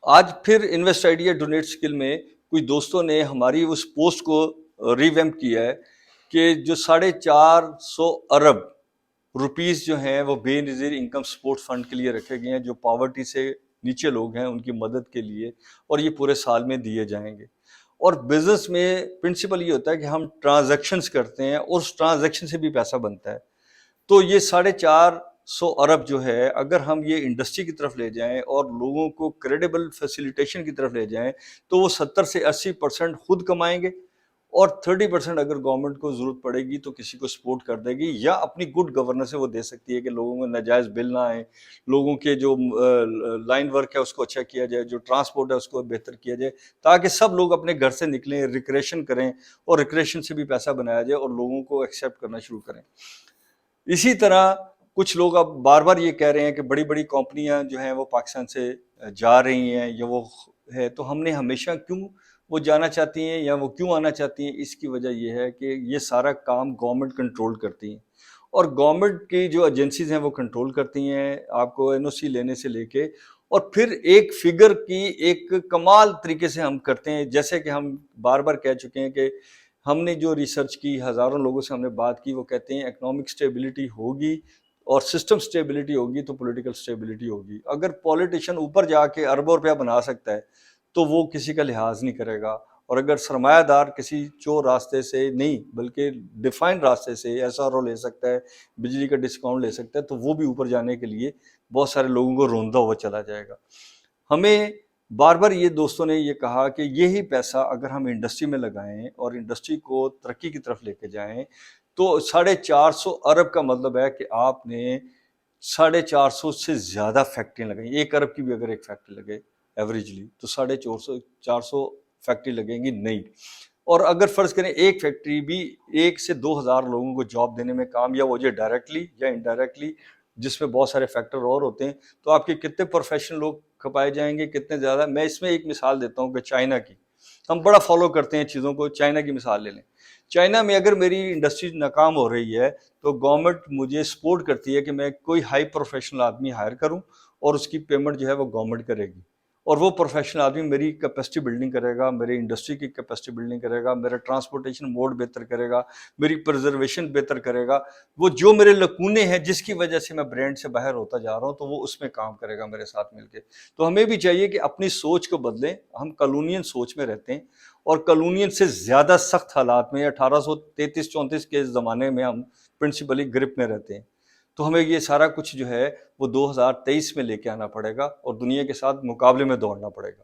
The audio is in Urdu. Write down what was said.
آج پھر انویسٹ آئیڈیا ڈونیٹ اسکل میں کچھ دوستوں نے ہماری اس پوسٹ کو ریویمپ کیا ہے کہ جو 450 ارب روپیز جو ہیں وہ بے نظیر انکم سپورٹ فنڈ کے لیے رکھے گئے ہیں، جو پاورٹی سے نیچے لوگ ہیں ان کی مدد کے لیے، اور یہ پورے سال میں دیے جائیں گے۔ اور بزنس میں پرنسپل یہ ہوتا ہے کہ ہم ٹرانزیکشنز کرتے ہیں اور اس ٹرانزیکشن سے بھی پیسہ بنتا ہے۔ تو یہ 450 ارب جو ہے، اگر ہم یہ انڈسٹری کی طرف لے جائیں اور لوگوں کو کریڈیبل فیسیلیٹیشن کی طرف لے جائیں تو وہ 70 سے 80% خود کمائیں گے، اور 30% اگر گورنمنٹ کو ضرورت پڑے گی تو کسی کو سپورٹ کر دے گی، یا اپنی گڈ گورننس سے وہ دے سکتی ہے کہ لوگوں کو ناجائز بل نہ آئیں، لوگوں کے جو لائن ورک ہے اس کو اچھا کیا جائے، جو ٹرانسپورٹ ہے اس کو بہتر کیا جائے، تاکہ سب لوگ اپنے گھر سے نکلیں، ریکریشن کریں، اور ریکریشن سے بھی پیسہ بنایا جائے اور لوگوں کو ایکسیپٹ کرنا شروع کریں۔ اسی طرح کچھ لوگ اب بار بار یہ کہہ رہے ہیں کہ بڑی بڑی کمپنیاں جو ہیں وہ پاکستان سے جا رہی ہیں، یا وہ ہے، تو ہم نے ہمیشہ کیوں وہ جانا چاہتی ہیں یا وہ کیوں آنا چاہتی ہیں؟ اس کی وجہ یہ ہے کہ یہ سارا کام گورنمنٹ کنٹرول کرتی ہیں، اور گورنمنٹ کی جو ایجنسیز ہیں وہ کنٹرول کرتی ہیں آپ کو این او سی لینے سے لے کے، اور پھر ایک فگر کی ایک کمال طریقے سے ہم کرتے ہیں، جیسے کہ ہم بار بار کہہ چکے ہیں کہ ہم نے جو ریسرچ کی، ہزاروں لوگوں سے ہم نے بات کی، وہ کہتے ہیں اکنامک سٹیبلٹی ہوگی اور سسٹم سٹیبلٹی ہوگی تو پولیٹیکل سٹیبلٹی ہوگی۔ اگر پولیٹیشین اوپر جا کے اربوں روپیہ بنا سکتا ہے تو وہ کسی کا لحاظ نہیں کرے گا، اور اگر سرمایہ دار کسی چور راستے سے نہیں بلکہ ڈیفائنڈ راستے سے ایس آر او لے سکتا ہے، بجلی کا ڈسکاؤنٹ لے سکتا ہے، تو وہ بھی اوپر جانے کے لیے بہت سارے لوگوں کو روندہ ہوا چلا جائے گا۔ ہمیں بار بار یہ دوستوں نے یہ کہا کہ یہی پیسہ اگر ہم انڈسٹری میں لگائیں اور انڈسٹری کو ترقی کی طرف لے کے جائیں تو 450 ارب کا مطلب ہے کہ آپ نے 450 سے زیادہ فیکٹریاں لگائیں۔ 1 ارب کی بھی اگر ایک فیکٹری لگے ایوریجلی تو 450 فیکٹری لگیں گی نہیں، اور اگر فرض کریں ایک فیکٹری بھی 1 سے 2 ہزار لوگوں کو جاب دینے میں کامیاب ہو جائے ڈائریکٹلی یا انڈائریکٹلی، جس میں بہت سارے فیکٹر اور ہوتے ہیں، تو آپ کے کتنے پروفیشنل لوگ کھپائے جائیں گے، کتنے زیادہ۔ میں اس میں ایک مثال دیتا ہوں کہ چائنا کی، ہم بڑا فالو کرتے ہیں چیزوں کو، چائنا کی مثال لے لیں۔ چائنا میں اگر میری انڈسٹری ناکام ہو رہی ہے تو گورنمنٹ مجھے سپورٹ کرتی ہے کہ میں کوئی ہائی پروفیشنل آدمی ہائر کروں، اور اس کی پیمنٹ جو ہے وہ گورنمنٹ کرے گی، اور وہ پروفیشنل آدمی میری کیپیسٹی بلڈنگ کرے گا، میری انڈسٹری کی کیپیسٹی بلڈنگ کرے گا، میرا ٹرانسپورٹیشن موڈ بہتر کرے گا، میری پرزرویشن بہتر کرے گا، وہ جو میرے لکونے ہیں جس کی وجہ سے میں برانڈ سے باہر ہوتا جا رہا ہوں تو وہ اس میں کام کرے گا میرے ساتھ مل کے۔ تو ہمیں بھی چاہیے کہ اپنی سوچ کو بدلیں، ہم کالونین سوچ میں رہتے ہیں، اور کالونین سے زیادہ سخت حالات میں 1833-34 کے زمانے میں ہم پرنسپلی گرپ میں رہتے ہیں۔ تو ہمیں یہ سارا کچھ جو ہے وہ 2023 میں لے کے آنا پڑے گا، اور دنیا کے ساتھ مقابلے میں دوڑنا پڑے گا۔